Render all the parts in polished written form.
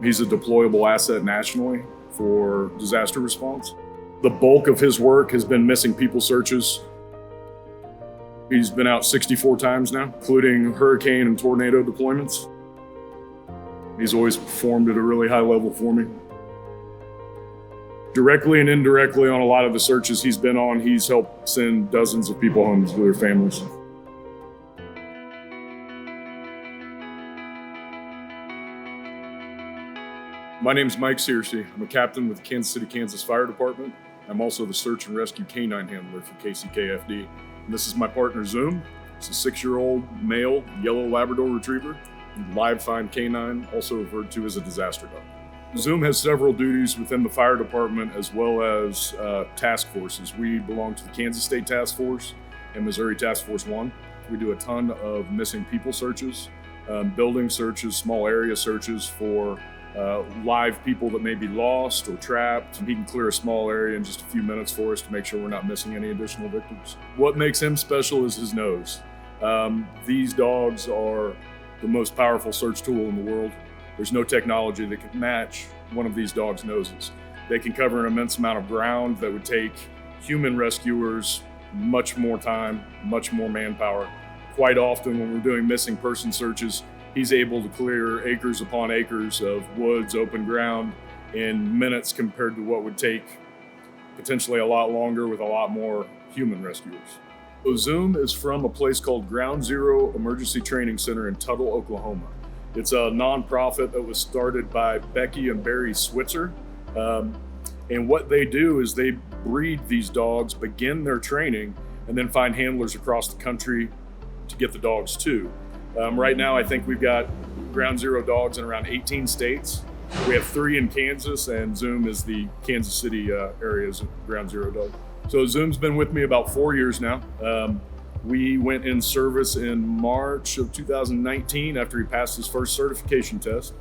He's a deployable asset nationally for disaster response. The bulk of his work has been missing people searches. He's been out 64 times now, including hurricane and tornado deployments. He's always performed at a really high level for me. Directly and indirectly on a lot of the searches he's been on, he's helped send dozens of people home to their families. My name's Mike Searcy. I'm a captain with the Kansas City, Kansas Fire Department. I'm also the search and rescue canine handler for KCKFD. And this is my partner, Zoom. It's a 6-year-old male yellow Labrador Retriever, live find canine, also referred to as a disaster dog. Zoom has several duties within the fire department as well as task forces. We belong to the Kansas State Task Force and Missouri Task Force 1. We do a ton of missing people searches, building searches, small area searches for live people that may be lost or trapped. He can clear a small area in just a few minutes for us to make sure we're not missing any additional victims. What makes him special is his nose. These dogs are the most powerful search tool in the world. There's no technology that can match one of these dogs' noses. They can cover an immense amount of ground that would take human rescuers much more time, much more manpower. Quite often when we're doing missing person searches, he's able to clear acres upon acres of woods, open ground in minutes compared to what would take potentially a lot longer with a lot more human rescuers. So Zoom is from a place called Ground Zero Emergency Training Center in Tuttle, Oklahoma. It's a nonprofit that was started by Becky and Barry Switzer. And what they do is they breed these dogs, begin their training, and then find handlers across the country to get the dogs to. Right now, I think we've got Ground Zero dogs in around 18 states. We have 3 in Kansas, and Zoom is the Kansas City area's Ground Zero dog. So Zoom's been with me about 4 years now. We went in service in March of 2019 after he passed his first certification test.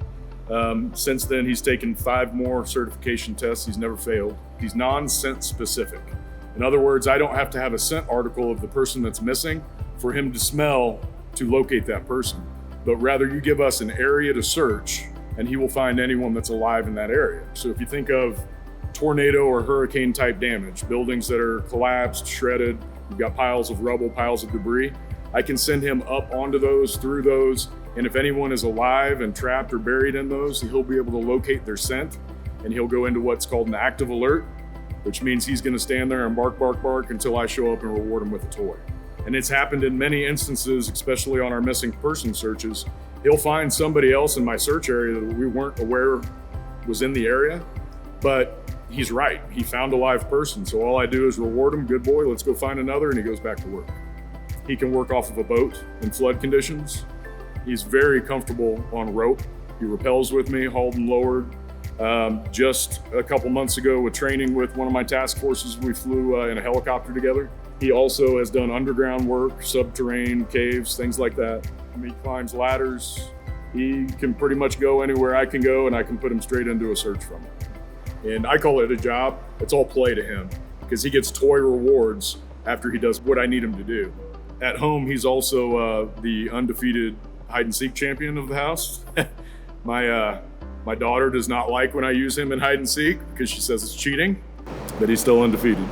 Since then, he's taken 5 more certification tests. He's never failed. He's non-scent specific. In other words, I don't have to have a scent article of the person that's missing for him to smell to locate that person, but rather you give us an area to search and he will find anyone that's alive in that area. So if you think of tornado or hurricane type damage, buildings that are collapsed, shredded, you've got piles of rubble, piles of debris, I can send him up onto those, through those, and if anyone is alive and trapped or buried in those, he'll be able to locate their scent and he'll go into what's called an active alert, which means he's gonna stand there and bark, bark, bark until I show up and reward him with a toy. And it's happened in many instances, especially on our missing person searches. He'll find somebody else in my search area that we weren't aware was in the area, but he's right. He found a live person. So all I do is reward him, good boy, let's go find another, and he goes back to work. He can work off of a boat in flood conditions. He's very comfortable on rope. He rappels with me, hauled and lowered. Just a couple months ago with training with one of my task forces, we flew in a helicopter together. He also has done underground work, subterranean caves, things like that. He climbs ladders. He can pretty much go anywhere I can go, and I can put him straight into a search from it. And I call it a job. It's all play to him because he gets toy rewards after he does what I need him to do. At home, he's also the undefeated hide and seek champion of the house. My daughter does not like when I use him in hide and seek because she says it's cheating, but he's still undefeated.